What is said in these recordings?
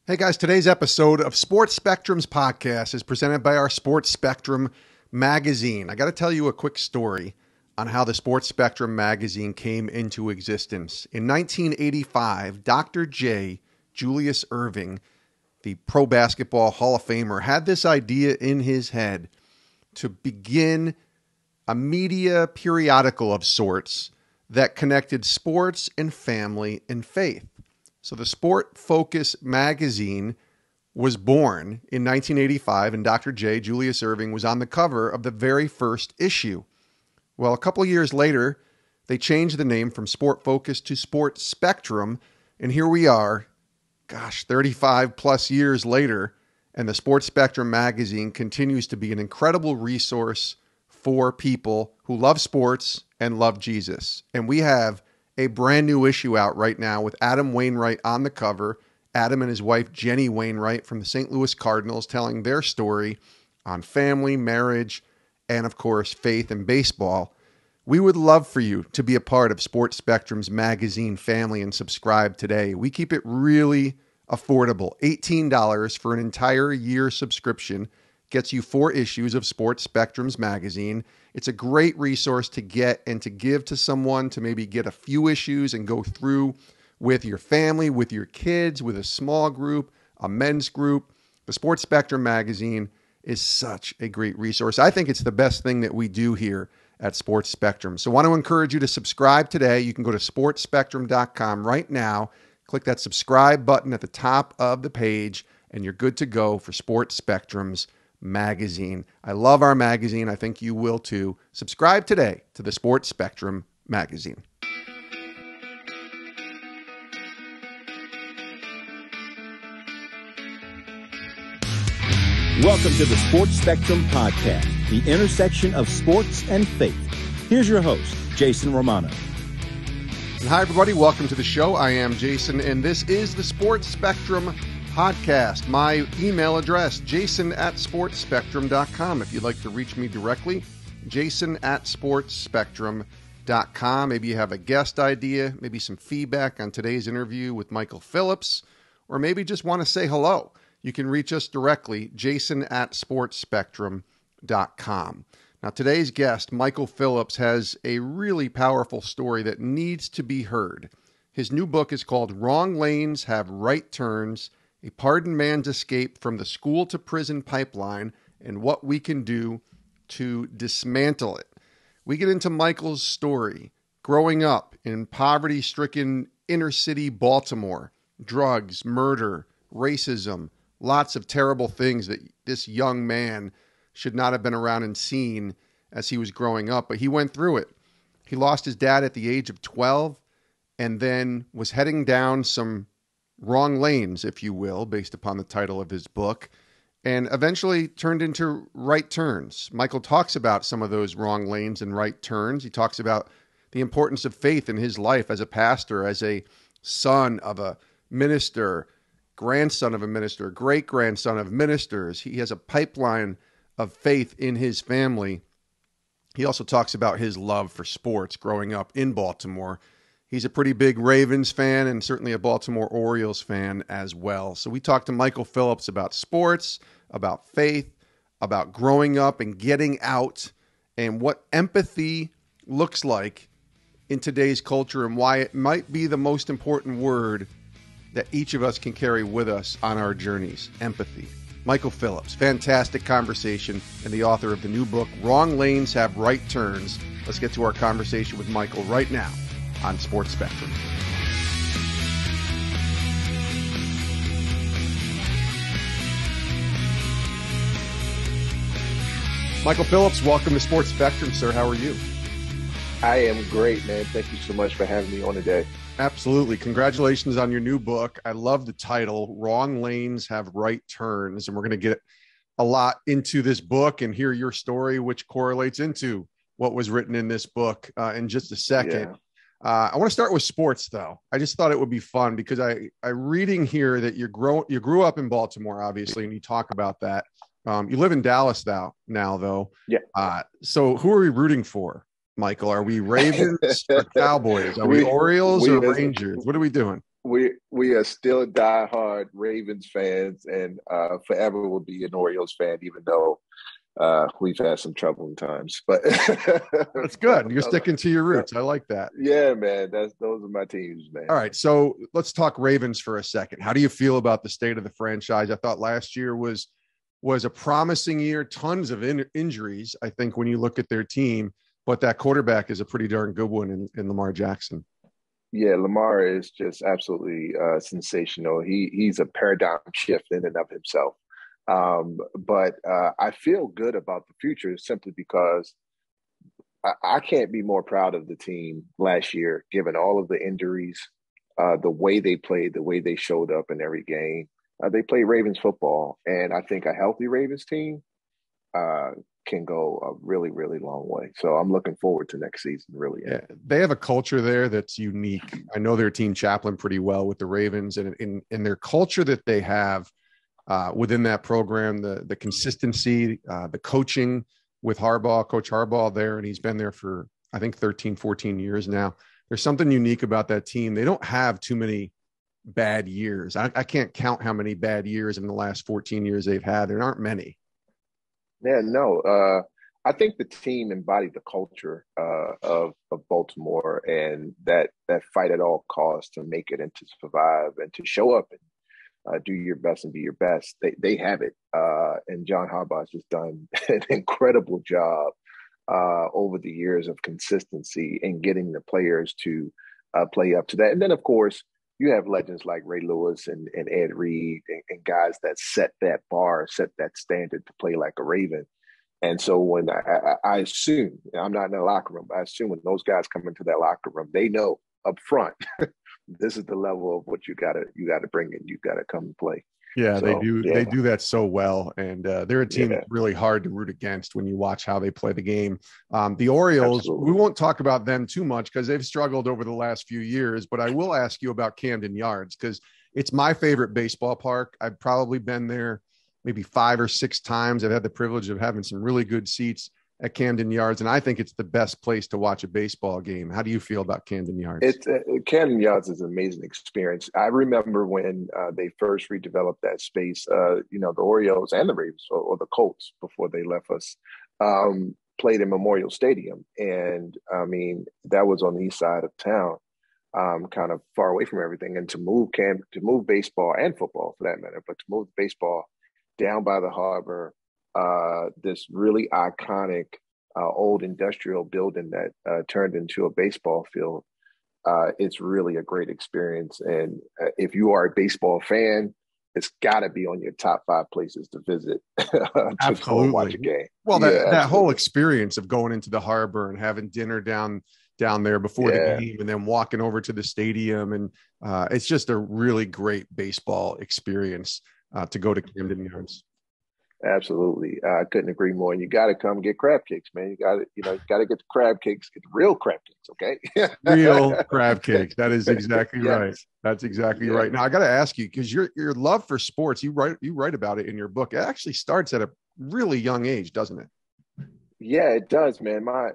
Hey guys, today's episode of Sports Spectrum's podcast is presented by our Sports Spectrum magazine. I got to tell you a quick story on how the Sports Spectrum magazine came into existence. In 1985, Dr. J. Julius Erving, the Pro Basketball Hall of Famer, had this idea in his head to begin a media periodical of sorts that connected sports and family and faith. So the Sport Focus magazine was born in 1985, and Dr. J. Julius Erving was on the cover of the very first issue. Well, a couple of years later, they changed the name from Sport Focus to Sport Spectrum, and here we are, 35 plus years later, and the Sport Spectrum magazine continues to be an incredible resource for people who love sports and love Jesus. And we have a brand new issue out right now with Adam Wainwright on the cover. Adam and his wife, Jenny Wainwright from the St. Louis Cardinals, telling their story on family, marriage, and of course, faith and baseball. We would love for you to be a part of Sports Spectrum's magazine family and subscribe today. We keep it really affordable. $18 for an entire year subscription gets you 4 issues of Sports Spectrum's magazine. It's a great resource to get and to give to someone to maybe get a few issues and go through with your family, with your kids, with a small group, a men's group. The Sports Spectrum magazine is such a great resource. I think it's the best thing that we do here at Sports Spectrum. So I want to encourage you to subscribe today. You can go to sportspectrum.com right now, click that subscribe button at the top of the page, and you're good to go for Sports Spectrum's magazine. I love our magazine. I think you will too. Subscribe today to the Sports Spectrum magazine. Welcome to the Sports Spectrum podcast, the intersection of sports and faith. Here's your host, Jason Romano. And hi, everybody. Welcome to the show. I am Jason, and this is the Sports Spectrum podcast. My email address, jason@sportspectrum.com. If you'd like to reach me directly, jason@sportspectrum.com. Maybe you have a guest idea, maybe some feedback on today's interview with Michael Phillips, or maybe just want to say hello. You can reach us directly, jason@sportspectrum.com. Now, today's guest, Michael Phillips, has a really powerful story that needs to be heard. His new book is called Wrong Lanes Have Right Turns: A Pardoned Man's Escape from the School to Prison Pipeline and What We Can Do to Dismantle It. We get into Michael's story, growing up in poverty-stricken inner-city Baltimore, drugs, murder, racism, lots of terrible things that this young man should not have been around and seen as he was growing up, but he went through it. He lost his dad at the age of 12 and then was heading down some wrong lanes, if you will, based upon the title of his book, and eventually turned into right turns. Michael talks about some of those wrong lanes and right turns. He talks about the importance of faith in his life as a pastor, as a son of a minister, grandson of a minister, great-grandson of ministers. He has a pipeline of faith in his family. He also talks about his love for sports growing up in Baltimore. He's a pretty big Ravens fan and certainly a Baltimore Orioles fan as well. So we talked to Michael Phillips about sports, about faith, about growing up and getting out, and what empathy looks like in today's culture and why it might be the most important word that each of us can carry with us on our journeys: empathy. Michael Phillips, fantastic conversation, and the author of the new book, Wrong Lanes Have Right Turns. Let's get to our conversation with Michael right now on Sports Spectrum. Michael Phillips, welcome to Sports Spectrum, sir. How are you? I am great, man. Thank you so much for having me on today. Absolutely. Congratulations on your new book. I love the title, Wrong Lanes Have Right Turns. And we're going to get a lot into this book and hear your story, which correlates into what was written in this book in just a second. Yeah. I want to start with sports, though. I just thought it would be fun because I reading here that you grew up in Baltimore, obviously, and you talk about that. You live in Dallas now, though. Yeah. So who are we rooting for, Michael? Are we Ravens or Cowboys? Are we Orioles or Rangers? What are we doing? we are still diehard Ravens fans, and forever will be an Orioles fan, even though we've had some troubling times. But That's good. You're sticking to your roots. I like that. Yeah, man. Those are my teams, man. All right, so let's talk Ravens for a second. How do you feel about the state of the franchise? I thought last year was a promising year. Tons of injuries, I think, when you look at their team, but that quarterback is a pretty darn good one in Lamar Jackson. Yeah, Lamar is just absolutely sensational. He's a paradigm shift in and of himself. But I feel good about the future simply because I can't be more proud of the team last year, given all of the injuries, the way they played, the way they showed up in every game. They played Ravens football, and I think a healthy Ravens team can go a really, really long way. So I'm looking forward to next season, really. Yeah, they have a culture there that's unique. I know their team chaplain pretty well with the Ravens, and in their culture that they have within that program, the consistency, the coaching with Coach Harbaugh there, and he's been there for, I think, 13, 14 years now. There's something unique about that team. They don't have too many bad years. I can't count how many bad years in the last 14 years they've had. There aren't many. Yeah, no. I think the team embodied the culture of Baltimore, and that fight at all costs to make it and to survive and to show up and do your best and be your best. They have it. And John Harbaugh has just done an incredible job over the years of consistency and getting the players to play up to that. And then, of course, you have legends like Ray Lewis and Ed Reed and guys that set that bar, set that standard to play like a Raven. And so when I assume, I'm not in the locker room, but I assume when those guys come into that locker room, they know up front, this is the level of what you gotta bring in. You gotta come and play. Yeah, so, they do. Yeah. They do that so well, and they're a team really hard to root against when you watch how they play the game. The Orioles, Absolutely. We won't talk about them too much because they've struggled over the last few years. But I will ask you about Camden Yards because it's my favorite baseball park. I've probably been there maybe 5 or 6 times. I've had the privilege of having some really good seats at Camden Yards, and I think it's the best place to watch a baseball game. How do you feel about Camden Yards? Camden Yards is an amazing experience. I remember when they first redeveloped that space, the Orioles and the Ravens, or the Colts before they left us, played in Memorial Stadium. And I mean, that was on the east side of town, kind of far away from everything. And to move baseball and football for that matter, but to move baseball down by the harbor, this really iconic old industrial building that turned into a baseball field. It's really a great experience. And if you are a baseball fan, it's got to be on your top 5 places to visit to go and watch a game. Well, that whole experience of going into the harbor and having dinner down there before the game and then walking over to the stadium. And it's just a really great baseball experience to go to Camden Yards. Absolutely. I couldn't agree more. And you got to come get crab cakes, man. You got to get the crab cakes, get the real crab cakes. Okay. Real crab cakes. That is exactly right. That's exactly right. Now I got to ask you, because your love for sports, you write about it in your book. It actually starts at a really young age, doesn't it? Yeah, it does, man. My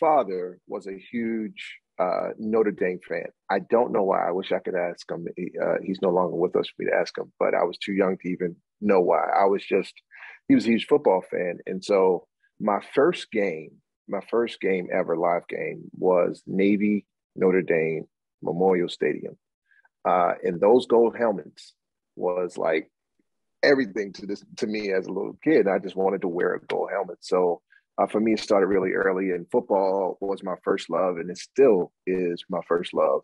father was a huge Notre Dame fan. I don't know why. I wish I could ask him. He's no longer with us for me to ask him, but I was too young to even know why. He was a huge football fan. And so my first game ever, live game, was Navy Notre Dame Memorial Stadium. And those gold helmets was like everything to me as a little kid. I just wanted to wear a gold helmet. So for me, it started really early, and football was my first love, and it still is my first love,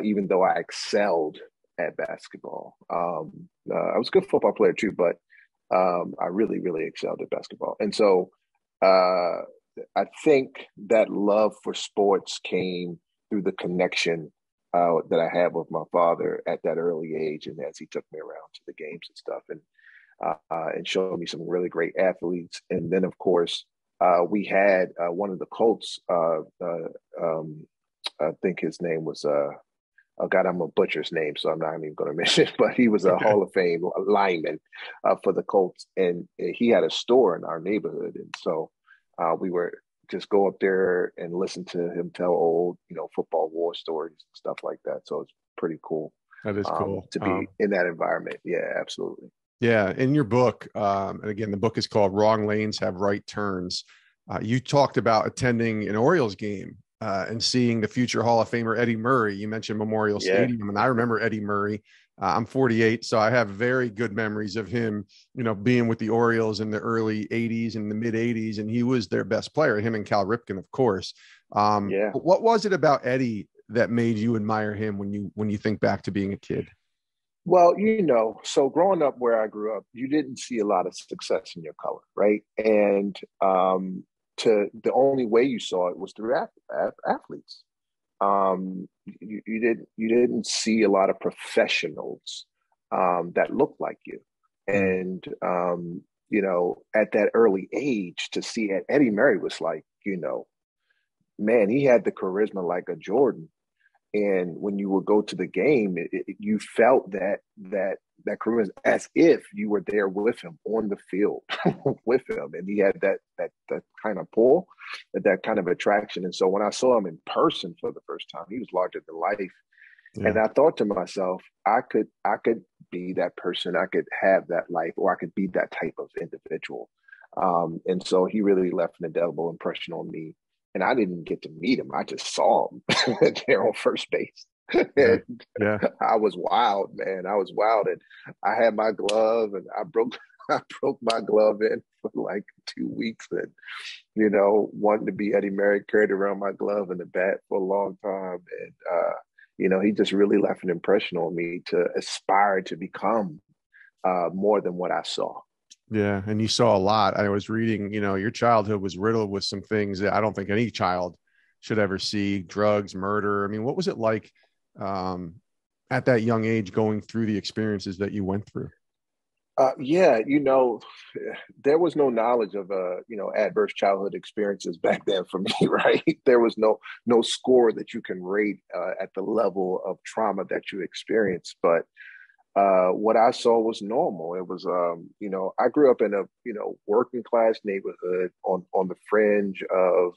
even though I excelled at basketball. I was a good football player too, but I really, really excelled at basketball. And so I think that love for sports came through the connection that I had with my father at that early age, and as he took me around to the games and stuff, and showed me some really great athletes. And then, of course, we had one of the Colts. I think his name was. Oh God, I'm a butcher's name, so I'm not even going to mention it. But he was a Hall of Fame lineman for the Colts, and he had a store in our neighborhood, and so we were just go up there and listen to him tell old, football war stories and stuff like that. So it's pretty cool That is cool. to be in that environment. Yeah, absolutely. Yeah. In your book, and again, the book is called Wrong Lanes Have Right Turns. You talked about attending an Orioles game and seeing the future Hall of Famer Eddie Murray. You mentioned Memorial Yeah. Stadium, and I remember Eddie Murray. I'm 48, so I have very good memories of him, being with the Orioles in the early 80s and the mid 80s, and he was their best player, him and Cal Ripken, of course. Yeah. But what was it about Eddie that made you admire him when you think back to being a kid? Well, so growing up where I grew up, you didn't see a lot of success in your color, right? And the only way you saw it was through athletes. You didn't see a lot of professionals that looked like you, and at that early age to see Eddie Murray was like, man, he had the charisma like a Jordan. And when you would go to the game, you felt that charisma as if you were there with him on the field with him, and he had that kind of pull, that kind of attraction. And so when I saw him in person for the first time, he was larger than life. Yeah. And I thought to myself, I could be that person. I could have that life, or I could be that type of individual. And so he really left an indelible impression on me. And I didn't get to meet him. I just saw him there on first base. And yeah. I was wild, man. I was wild. And I had my glove, and I broke my glove in for like 2 weeks. And, wanting to be Eddie Murray, carried around my glove and the bat for a long time. And, he just really left an impression on me to aspire to become more than what I saw. Yeah. And you saw a lot. I was reading, your childhood was riddled with some things that I don't think any child should ever see: drugs, murder. I mean, what was it like at that young age going through the experiences that you went through? Yeah, there was no knowledge of, adverse childhood experiences back then for me, right? There was no score that you can rate at the level of trauma that you experienced. But what I saw was normal. It was, I grew up in a, working class neighborhood on the fringe of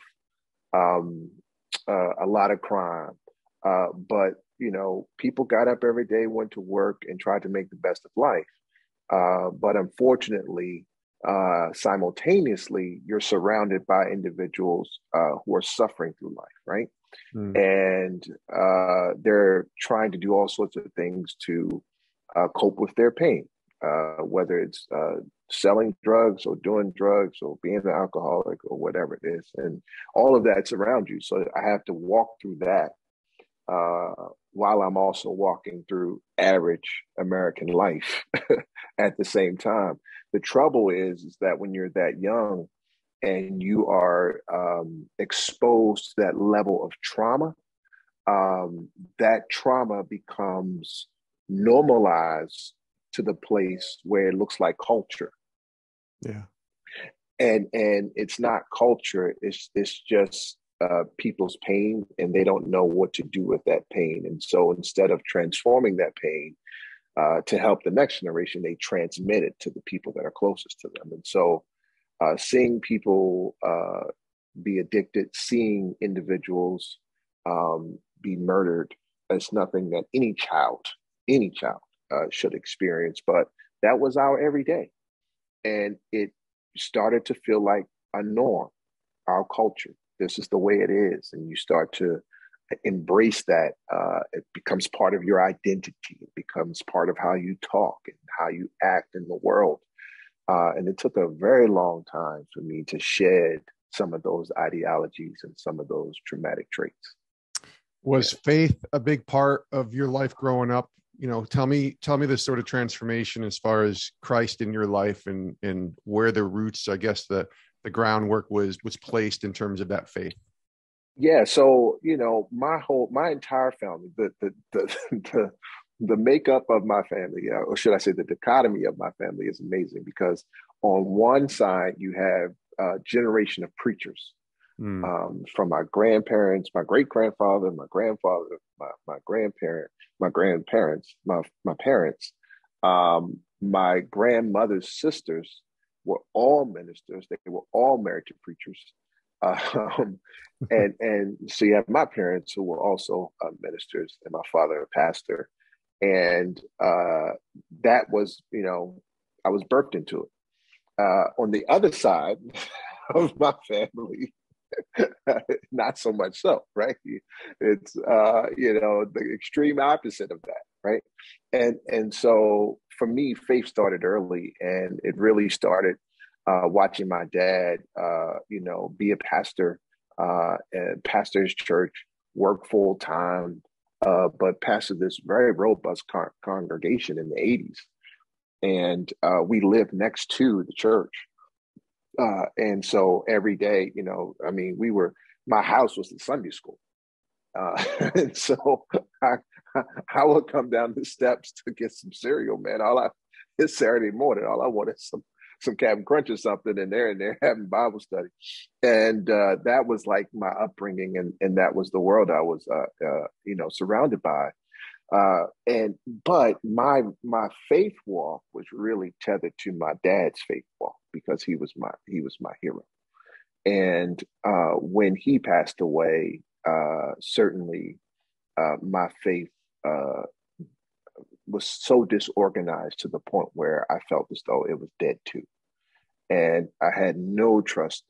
a lot of crime. But, people got up every day, went to work, and tried to make the best of life. But unfortunately, simultaneously, you're surrounded by individuals who are suffering through life, right? And they're trying to do all sorts of things to cope with their pain, whether it's selling drugs or doing drugs or being an alcoholic or whatever it is. And all of that's around you. So I have to walk through that while I'm also walking through average American life at the same time. The trouble is that when you're that young and you are exposed to that level of trauma, that trauma becomes normalized to the place where it looks like culture. Yeah. And it's not culture, it's just people's pain, and they don't know what to do with that pain. And so instead of transforming that pain to help the next generation, they transmit it to the people that are closest to them. And so seeing people be addicted, seeing individuals be murdered, is nothing that any child should experience. But that was our everyday. And it started to feel like a norm, our culture. This is the way it is. And you start to embrace that. It becomes part of your identity. It becomes part of how you talk and how you act in the world. And it took a very long time for me to shed some of those ideologies and some of those traumatic traits. Was faith a big part of your life growing up? Tell me this sort of transformation as far as Christ in your life and where the roots, I guess the groundwork was placed in terms of that faith. Yeah. So, my entire family, the makeup of my family, or should I say the dichotomy of my family, is amazing, because on one side you have a generation of preachers. From my grandparents, my great grandfather, my grandfather, my grandparents, my parents, my grandmother's sisters were all ministers. They were all married to preachers. Um, and so you have my parents who were also ministers, and my father a pastor, and that was, I was birthed into it. On the other side of my family, not so much so, right? It's the extreme opposite of that, right? And so for me, faith started early, and it really started watching my dad, be a pastor, and pastor his church, work full time, but pastor this very robust congregation in the 80s. And we lived next to the church. And so every day, my house was the Sunday school. And so I would come down the steps to get some cereal, man. It's Saturday morning. All I wanted is some Captain Crunch or something, and they're having Bible study. And that was like my upbringing, and that was the world I was, surrounded by. But my faith walk was really tethered to my dad's faith walk, because he was my hero. And when he passed away, certainly my faith was so disorganized to the point where I felt as though it was dead too. And I had no trust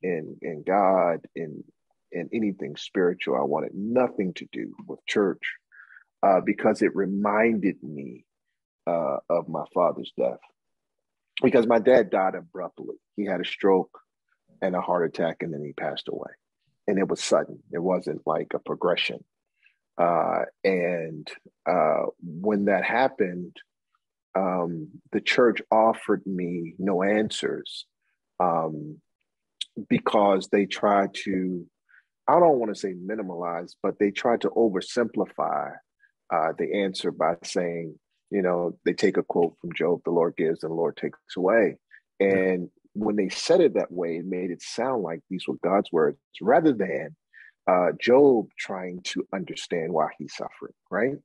in God, in anything spiritual. I wanted nothing to do with church, because it reminded me of my father's death. Because my dad died abruptly. He had a stroke and a heart attack, and then he passed away. And it was sudden. It wasn't like a progression. And when that happened, the church offered me no answers, because they tried to, I don't want to say minimalize, but they tried to oversimplify the answer by saying, they take a quote from Job: "The Lord gives and the Lord takes away." And when they said it that way, it made it sound like these were God's words, rather than Job trying to understand why he's suffering, right?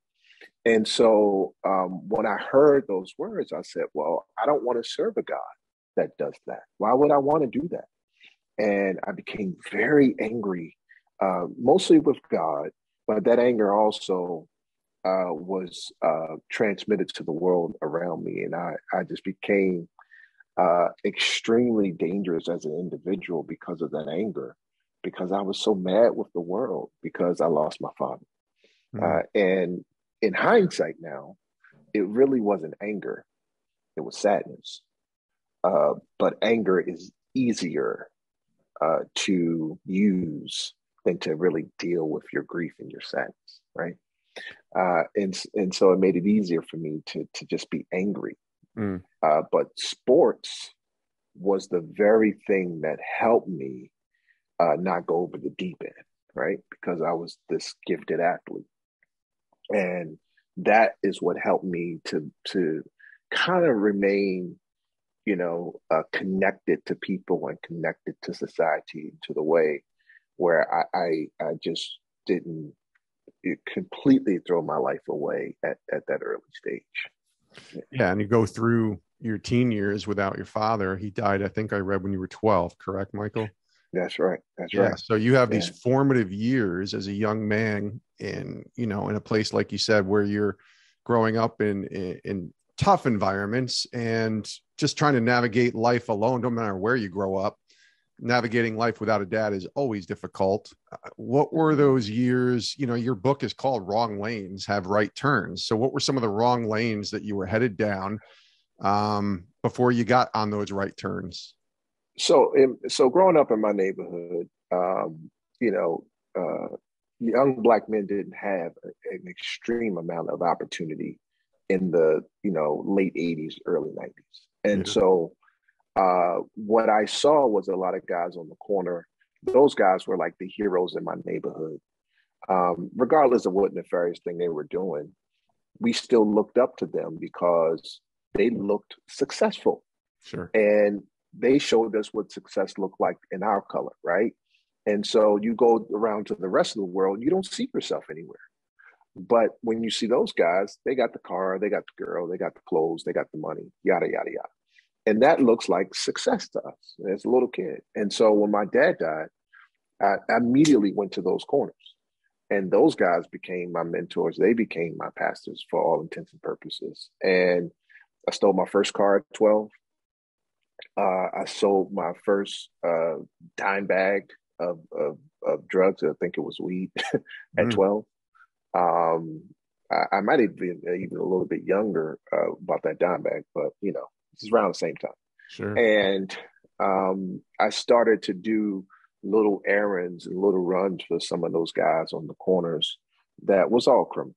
And so when I heard those words, I said, well, I don't want to serve a God that does that. Why would I want to do that? And I became very angry, mostly with God, but that anger also was transmitted to the world around me. And I just became extremely dangerous as an individual because of that anger, because I was so mad with the world because I lost my father. And in hindsight now, it really wasn't anger. It was sadness. But anger is easier to use than to really deal with your grief and your sadness, right? And so it made it easier for me to just be angry. But sports was the very thing that helped me not go over the deep end, right? Because I was this gifted athlete. And that is what helped me to kind of remain, connected to people and connected to society, to the way where I just didn't completely throw my life away at that early stage. Yeah, and you go through your teen years without your father. He died, I think I read, when you were 12, correct, Michael? That's right. That's right. So you have these formative years as a young man in a place, like you said, where you're growing up in tough environments and just trying to navigate life alone. No matter where you grow up, navigating life without a dad is always difficult. What were those years? Your book is called Wrong Lanes Have Right Turns. So what were some of the wrong lanes that you were headed down before you got on those right turns? So growing up in my neighborhood, young Black men didn't have an extreme amount of opportunity in the, late 80s, early 90s. And so what I saw was a lot of guys on the corner. Those guys were like the heroes in my neighborhood. Regardless of what nefarious thing they were doing, we still looked up to them because they looked successful. Sure. And they showed us what success looked like in our color, right? And so you go around to the rest of the world, you don't see yourself anywhere. But when you see those guys, they got the car, they got the girl, they got the clothes, they got the money, yada, yada, yada. And that looks like success to us as a little kid. And so when my dad died, I immediately went to those corners. And those guys became my mentors. They became my pastors for all intents and purposes. And I stole my first car at 12. I sold my first dime bag of drugs. I think it was weed at 12. I might have been even a little bit younger about that dime bag, but this is around the same time. Sure. And I started to do little errands and little runs for some of those guys on the corners. That was all criminal.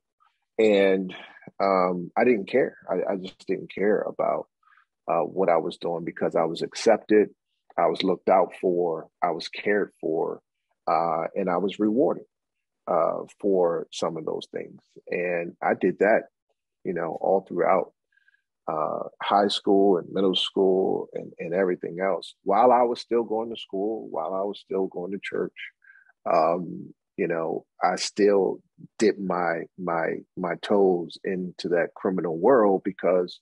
And I didn't care. I just didn't care about what I was doing because I was accepted, I was looked out for, I was cared for, and I was rewarded for some of those things. And I did that, all throughout high school and middle school and everything else, while I was still going to school, while I was still going to church. I still dipped my toes into that criminal world because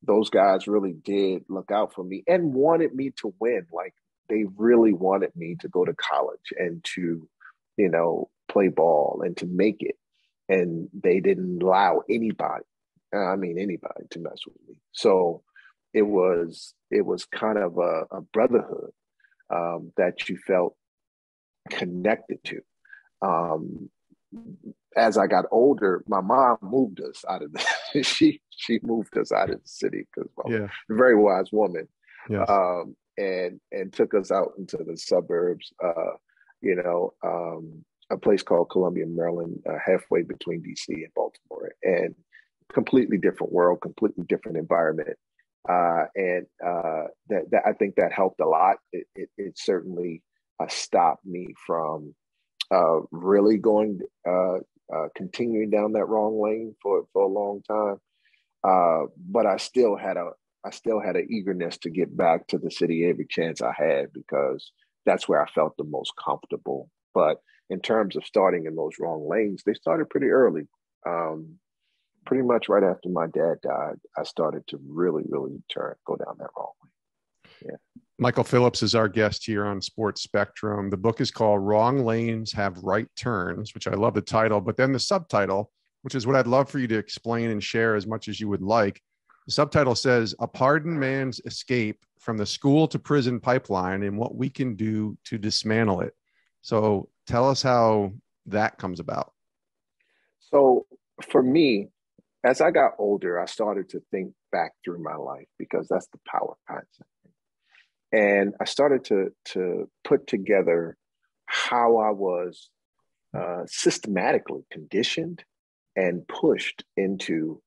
those guys really did look out for me and wanted me to win. Like they really wanted me to go to college and to, play ball and to make it. And they didn't allow anybody to mess with me. So it was kind of a brotherhood that you felt connected to. As I got older, my mom moved us out of the she moved us out of the city because a very wise woman, yes. And took us out into the suburbs. A place called Columbia, Maryland, halfway between DC and Baltimore, and completely different world, completely different environment. And that I think that helped a lot. It certainly stopped me from really continuing down that wrong lane for a long time. But I still had an eagerness to get back to the city every chance I had because that's where I felt the most comfortable. But in terms of starting in those wrong lanes, they started pretty early. Pretty much right after my dad died, I started to really, really go down that wrong way. Yeah. Michael Phillips is our guest here on Sports Spectrum. The book is called Wrong Lanes Have Right Turns, which I love the title, but then the subtitle, which is what I'd love for you to explain and share as much as you would like. The subtitle says, A Pardoned Man's Escape from the School to Prison Pipeline and What We Can Do to Dismantle It. So tell us how that comes about. So for me, as I got older, I started to think back through my life because that's the power concept. And I started to put together how I was systematically conditioned and pushed into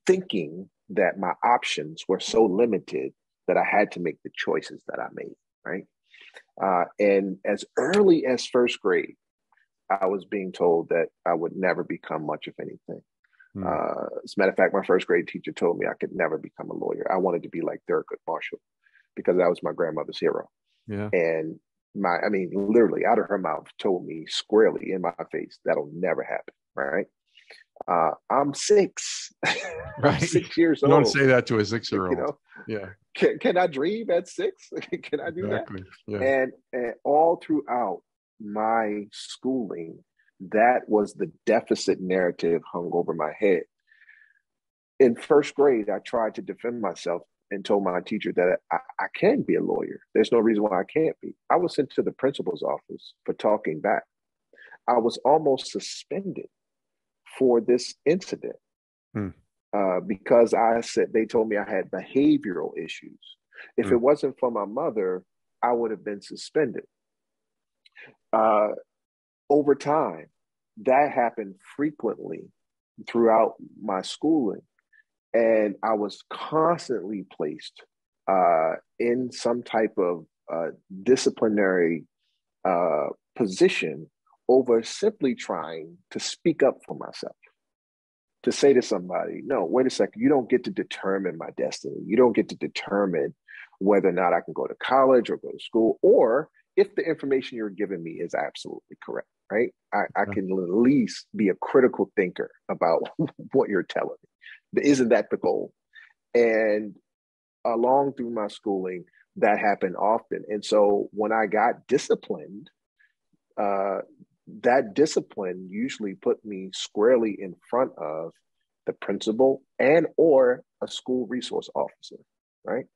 thinking that my options were so limited that I had to make the choices that I made, right? And as early as first grade, I was being told that I would never become much of anything. As a matter of fact, my first grade teacher told me I could never become a lawyer. I wanted to be like Thurgood Marshall because that was my grandmother's hero. Yeah. And literally out of her mouth told me squarely in my face, that'll never happen, right? I'm 6. Right. I'm 6 years old. You don't say that to a 6-year-old. Yeah. Can I dream at 6? Can I do exactly. that? Yeah. And all throughout my schooling, that was the deficit narrative hung over my head. In first grade, I tried to defend myself and told my teacher that I can be a lawyer. There's no reason why I can't be. I was sent to the principal's office for talking back. I was almost suspended for this incident because they told me I had behavioral issues. If it wasn't for my mother, I would have been suspended. Over time, that happened frequently throughout my schooling. And I was constantly placed in some type of disciplinary position over simply trying to speak up for myself, to say to somebody, no, wait a second, you don't get to determine my destiny. You don't get to determine whether or not I can go to college or go to school, or if the information you're giving me is absolutely correct, right? I can at least be a critical thinker about what you're telling me. Isn't that the goal? And along through my schooling, that happened often. And so when I got disciplined, that discipline usually put me squarely in front of the principal and or a school resource officer, right?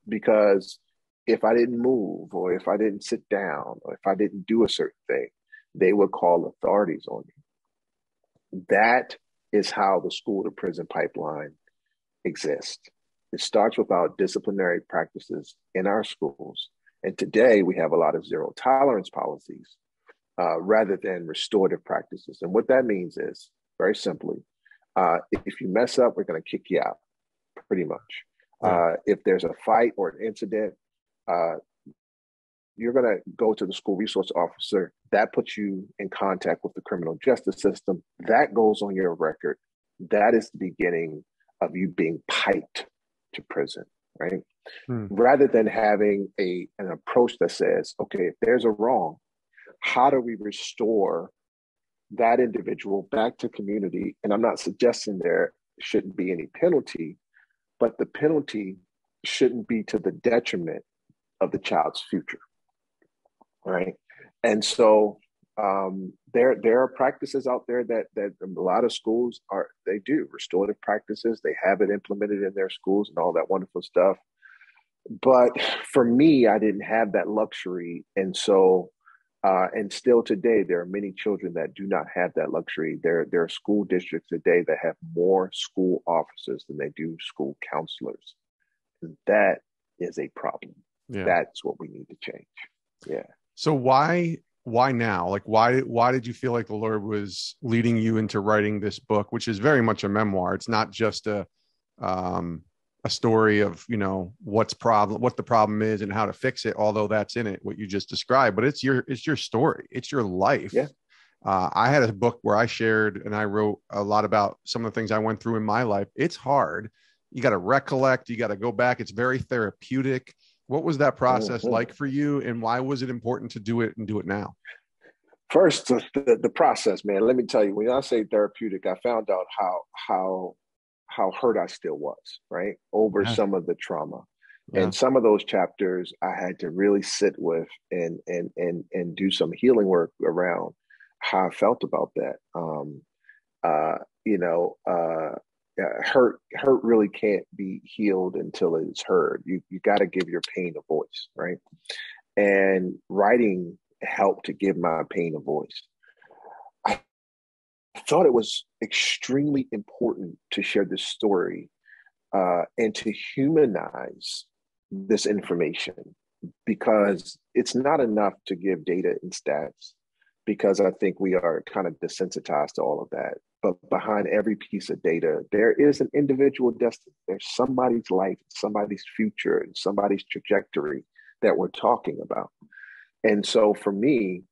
Because if I didn't move, or if I didn't sit down, or if I didn't do a certain thing, they would call authorities on me. That is how the school to prison pipeline exists. It starts with our disciplinary practices in our schools. And today we have a lot of zero tolerance policies rather than restorative practices. And what that means is, very simply, if you mess up, we're going to kick you out, pretty much. If there's a fight or an incident, you're going to go to the school resource officer. That puts you in contact with the criminal justice system. That goes on your record. That is the beginning of you being piped to prison, right? Rather than having an approach that says, okay, if there's a wrong, how do we restore that individual back to community? And I'm not suggesting there shouldn't be any penalty, but the penalty shouldn't be to the detriment of the child's future, right? And so there are practices out there that a lot of schools they do restorative practices. They have it implemented in their schools and all that wonderful stuff. But for me, I didn't have that luxury, and so and still today, there are many children that do not have that luxury. There are school districts today that have more school officers than they do school counselors. And that is a problem. Yeah. That's what we need to change. Yeah. So why now? Like, why did you feel like the Lord was leading you into writing this book, which is very much a memoir? It's not just a story of, what the problem is and how to fix it, although that's in it, what you just described, but it's your story. It's your life. Yeah. I had a book where I shared and I wrote a lot about some of the things I went through in my life. It's hard. You got to recollect, you got to go back. It's very therapeutic. What was that process like for you, and why was it important to do it and do it now? First, the process, man, let me tell you, when I say therapeutic, I found out how hurt I still was, right? Over some of the trauma. Yeah. And some of those chapters I had to really sit with and do some healing work around how I felt about that. Hurt really can't be healed until it's heard. You got to give your pain a voice, right? And writing helped to give my pain a voice. I thought it was extremely important to share this story and to humanize this information, because it's not enough to give data and stats, because I think we are kind of desensitized to all of that. But behind every piece of data, there is an individual destiny. There's somebody's life, somebody's future, and somebody's trajectory that we're talking about. And so for me,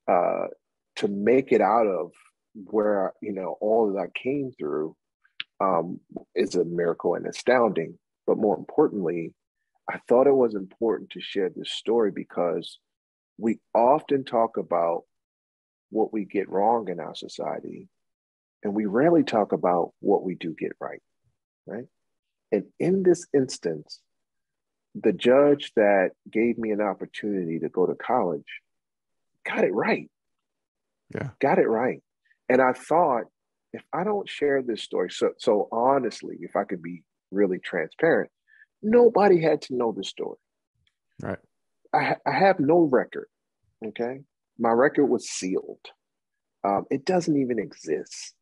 to make it out of where, all that I came through is a miracle and astounding. But more importantly, I thought it was important to share this story because we often talk about what we get wrong in our society, and we rarely talk about what we do get right, right? And in this instance, the judge that gave me an opportunity to go to college got it right. Yeah. Got it right. And I thought, if I don't share this story, so honestly, if I could be really transparent, nobody had to know this story. Right. I have no record. Okay. My record was sealed. It doesn't even exist.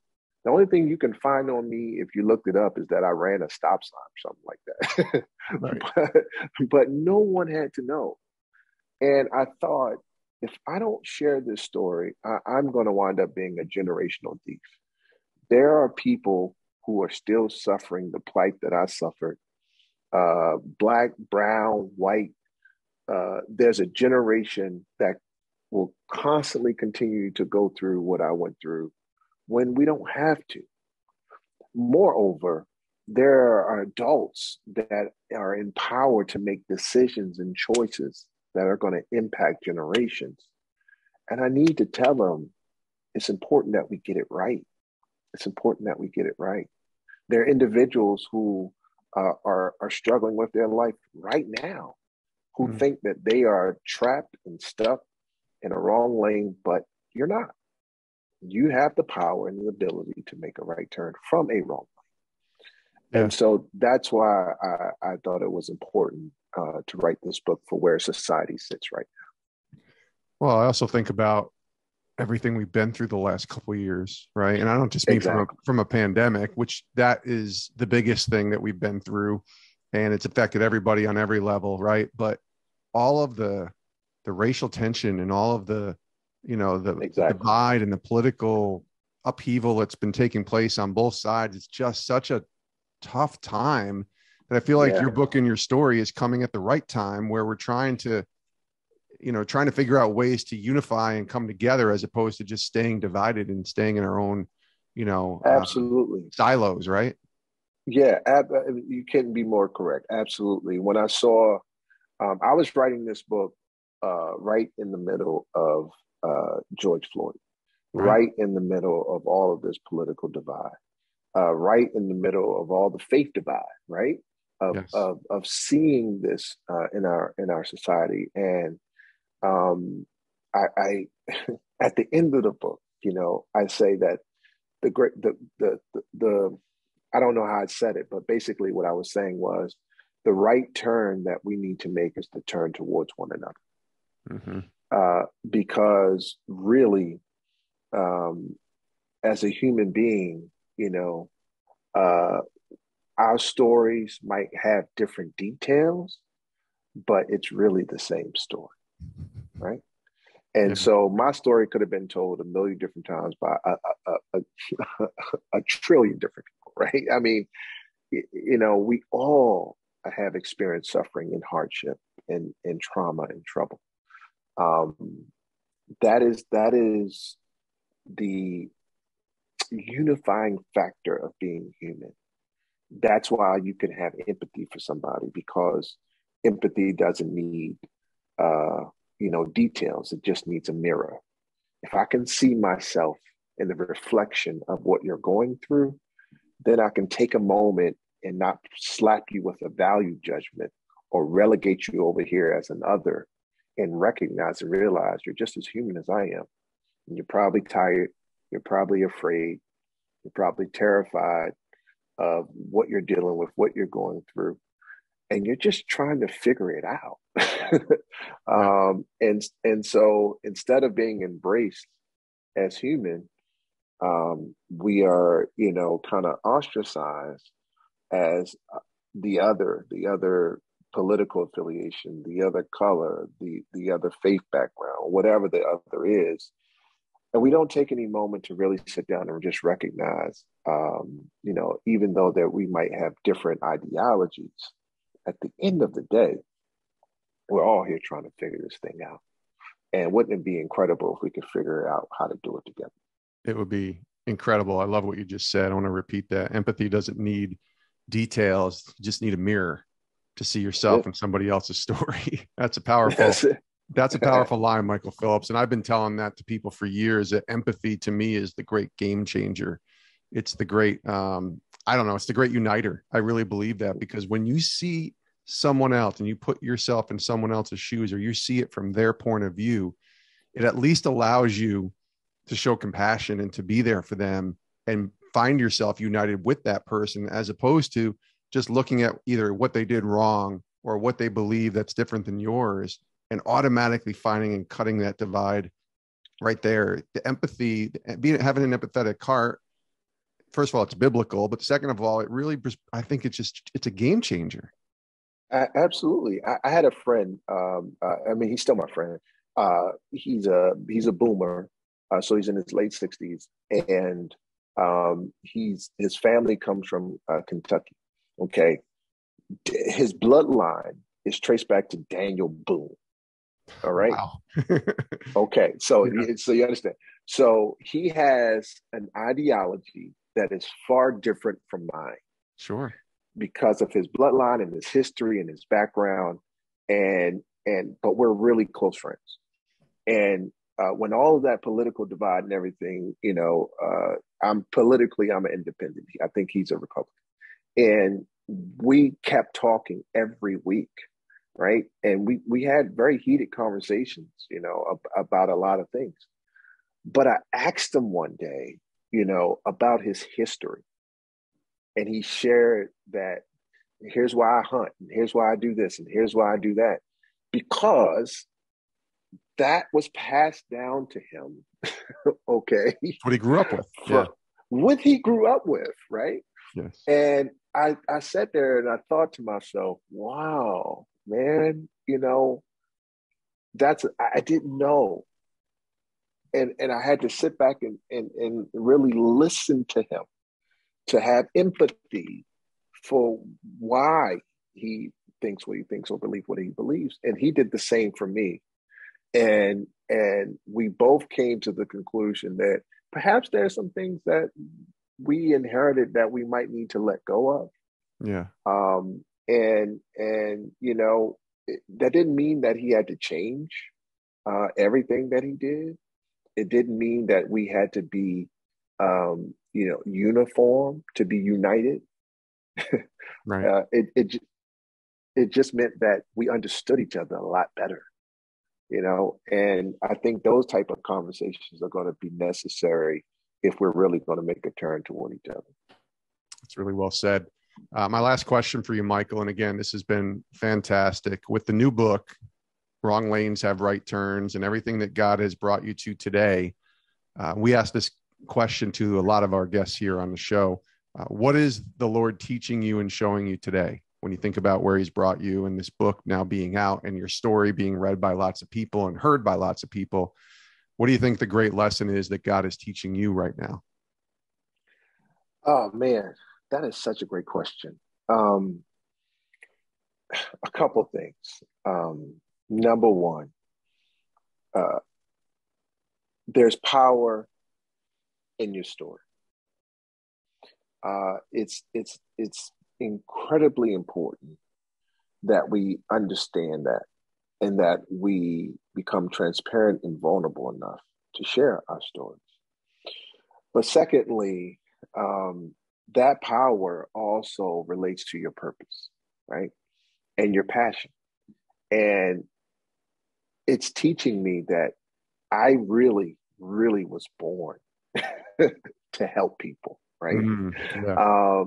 The only thing you can find on me, if you looked it up, is that I ran a stop sign or something like that. Right. but no one had to know. And I thought, if I don't share this story, I'm going to wind up being a generational thief. There are people who are still suffering the plight that I suffered. Black, brown, white. There's a generation that will constantly continue to go through what I went through when we don't have to. Moreover, there are adults that are empowered to make decisions and choices that are going to impact generations. And I need to tell them it's important that we get it right. It's important that we get it right. There are individuals who are struggling with their life right now, who Mm. think that they are trapped and stuck in a wrong lane, but you're not. You have the power and the ability to make a right turn from a wrong lane. Yeah. And so that's why I thought it was important to write this book for where society sits right Well, I also think about everything we've been through the last couple of years, right? And I don't just now. mean Exactly. from a pandemic, which that is the biggest thing that we've been through, and it's affected everybody on every level, right? But all of the racial tension and all of the Exactly. divide and the political upheaval that's been taking place on both sides, it's just such a tough time that I feel like Yeah, your book and your story is coming at the right time where we're trying to figure out ways to unify and come together as opposed to just staying divided and staying in our own, you know, uh, absolutely. silos, right? Yeah, you couldn't be more correct. Absolutely. When I saw, I was writing this book right in the middle of George Floyd, Right. right in the middle of all of this political divide, right in the middle of all the faith divide, right? Yes. Of seeing this in our society, and I at the end of the book, I say that the great the I don't know how I said it, but basically what I was saying was the right turn that we need to make is to turn towards one another. Mm-hmm. Because really, um, as a human being, uh, our stories might have different details, but it's really the same story, right? Yeah. And so my story could have been told a million different times by a trillion different people, right? I mean, we all have experienced suffering and hardship and trauma and trouble. Um, that is the unifying factor of being human. That's why you can have empathy for somebody, because empathy doesn't need details. It just needs a mirror. If I can see myself in the reflection of what you're going through, then I can take a moment and not slap you with a value judgment or relegate you over here as an other, and recognize and realize you're just as human as I am. And you're probably tired. You're probably afraid. You're probably terrified of what you're dealing with, what you're going through, and you're just trying to figure it out. Yeah. And so instead of being embraced as human, we are, kind of ostracized as the other political affiliation, the other color, the other faith background, whatever the other is. And we don't take any moment to really sit down and just recognize, even though that we might have different ideologies, at the end of the day, we're all here trying to figure this thing out. And wouldn't it be incredible if we could figure out how to do it together? It would be incredible. I love what you just said. I want to repeat that. Empathy doesn't need details. You just need a mirror to see That's yourself it. in somebody else's story. That's it. That's a powerful line, Michael Phillips. And I've been telling that to people for years, that empathy to me is the great game changer. It's the great, I don't know, it's the great uniter. I really believe that, because when you see someone else and you put yourself in someone else's shoes, or you see it from their point of view, it at least allows you to show compassion and to be there for them and find yourself united with that person, as opposed to just looking at either what they did wrong or what they believe that's different than yours, and automatically finding and cutting that divide right there. The empathy, having an empathetic heart, first of all, it's biblical, but second of all, it really, I think it's a game changer. Absolutely. I had a friend. I mean, he's still my friend. He's a boomer, so he's in his late 60s, and his family comes from Kentucky. Okay, his bloodline is traced back to Daniel Boone. All right. Wow. Okay. So Yeah, so you understand. So he has an ideology that is far different from mine, sure. because of his bloodline and his history and his background, and but we're really close friends. And when all of that political divide and everything, I'm politically, I'm an independent. I think he's a Republican. And we kept talking every week, right? And we had very heated conversations, about a lot of things. But I asked him one day, about his history. And he shared that here's why I hunt, and here's why I do this, and here's why I do that. Because that was passed down to him, okay? What he grew up with. From what he grew up with, right? Yes. And I sat there and I thought to myself, wow, man, I didn't know. And I had to sit back and really listen to him, to have empathy for why he thinks what he thinks or believes what he believes. And he did the same for me. And we both came to the conclusion that perhaps there are some things that we inherited that we might need to let go of. Yeah. And that didn't mean that he had to change everything that he did. It didn't mean that we had to be, uniform, to be united. Right. It just meant that we understood each other a lot better, and I think those type of conversations are going to be necessary if we're really going to make a turn toward each other. That's really well said. My last question for you, Michael, and again, this has been fantastic. With the new book, Wrong Lanes Have Right Turns, and everything that God has brought you to today, we ask this question to a lot of our guests here on the show. What is the Lord teaching you and showing you today? When you think about where he's brought you and this book now being out and your story being read by lots of people and heard by lots of people, what do you think the great lesson is that God is teaching you right now? Oh, man, that is such a great question. A couple of things. Number one, there's power in your story. It's incredibly important that we understand that, and that we become transparent and vulnerable enough to share our stories. But secondly, that power also relates to your purpose, right? And your passion. And it's teaching me that I really, really was born to help people, right? Yeah.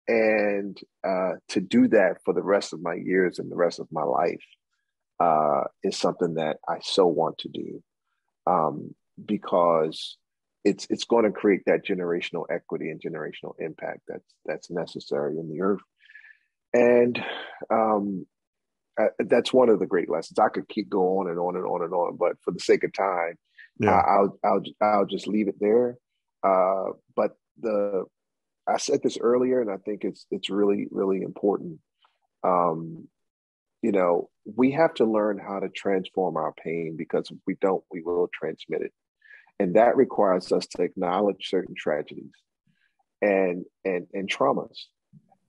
And to do that for the rest of my years and the rest of my life is something that I so want to do, because it's going to create that generational equity and generational impact that's necessary in the earth. And that's one of the great lessons. I could keep going on and on and on and on, but for the sake of time, I'll just leave it there. But I said this earlier, and I think it's really, really important. We have to learn how to transform our pain, because if we don't, we will transmit it. And that requires us to acknowledge certain tragedies and traumas.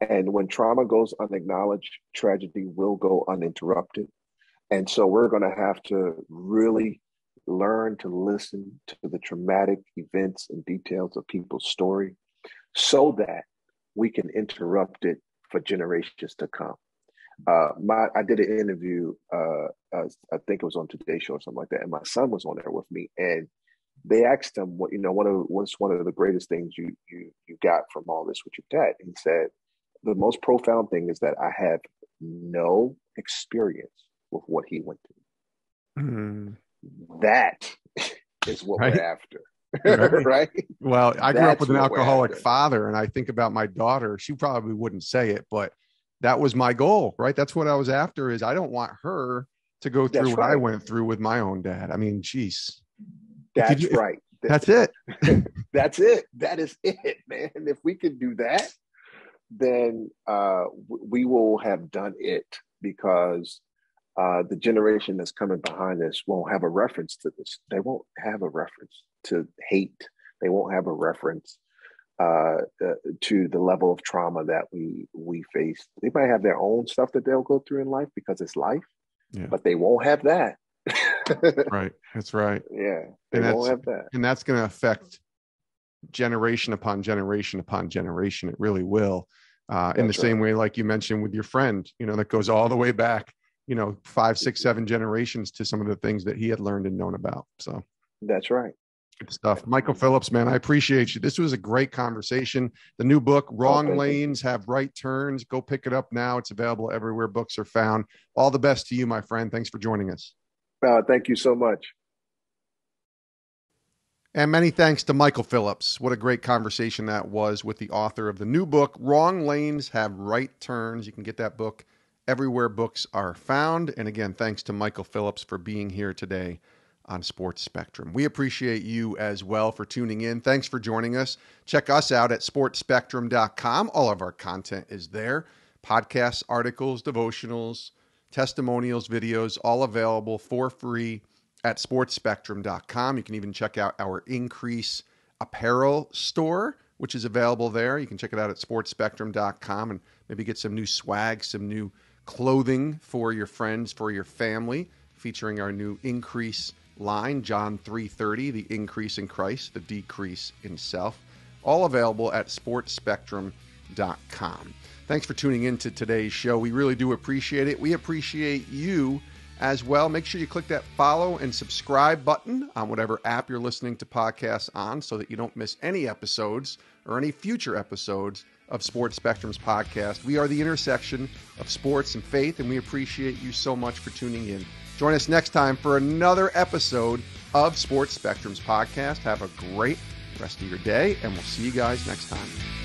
And when trauma goes unacknowledged, tragedy will go uninterrupted. And so we're going to have to really learn to listen to the traumatic events and details of people's story, so that we can interrupt it for generations to come. I did an interview, I think it was on Today's Show or something like that, and my son was on there with me, and they asked him, what's one of the greatest things you got from all this with your dad? And he said, the most profound thing is that I have no experience with what he went through. Mm. That is what we're after. Right. Right. Well, I grew up with an alcoholic father, and I think about my daughter. She probably wouldn't say it, but that was my goal, right? That's what I was after. Is I don't want her to go through what I went through with my own dad. I mean, geez. That's right. That's it. That's it. That is it, man. If we can do that, then we will have done it, because the generation that's coming behind us won't have a reference to this. They won't have a reference to hate. They won't have a reference to the level of trauma that we face. They might have their own stuff that they'll go through in life, because it's life, but they won't have that. Right. That's right. Yeah. They won't have that. And that's going to affect generation upon generation upon generation. It really will. In the same way, like you mentioned with your friend, that goes all the way back, 5, 6, 7 generations to some of the things that he had learned and known about. So that's right. Good stuff. Michael Phillips, man, I appreciate you. This was a great conversation. The new book, Wrong Lanes Have Right Turns. Go pick it up now. It's available everywhere books are found. All the best to you, my friend. Thanks for joining us. Thank you so much. And many thanks to Michael Phillips. What a great conversation that was with the author of the new book, Wrong Lanes Have Right Turns. You can get that book everywhere books are found. And again, thanks to Michael Phillips for being here today on Sports Spectrum. We appreciate you as well for tuning in. Thanks for joining us. Check us out at sportspectrum.com. All of our content is there. Podcasts, articles, devotionals, testimonials, videos, all available for free at sportspectrum.com. You can even check out our Increase apparel store, which is available there. You can check it out at sportspectrum.com and maybe get some new swag, some new clothing for your friends, for your family, featuring our new Increase line, John 3:30, the increase in Christ, the decrease in self. All available at sportspectrum.com. Thanks for tuning in to today's show. We really do appreciate it. We appreciate you as well. Make sure you click that follow and subscribe button on whatever app you're listening to podcasts on so that you don't miss any episodes or any future episodes of Sports Spectrum's podcast. We are the intersection of sports and faith, and we appreciate you so much for tuning in. Join us next time for another episode of Sports Spectrum's podcast. Have a great rest of your day, and we'll see you guys next time.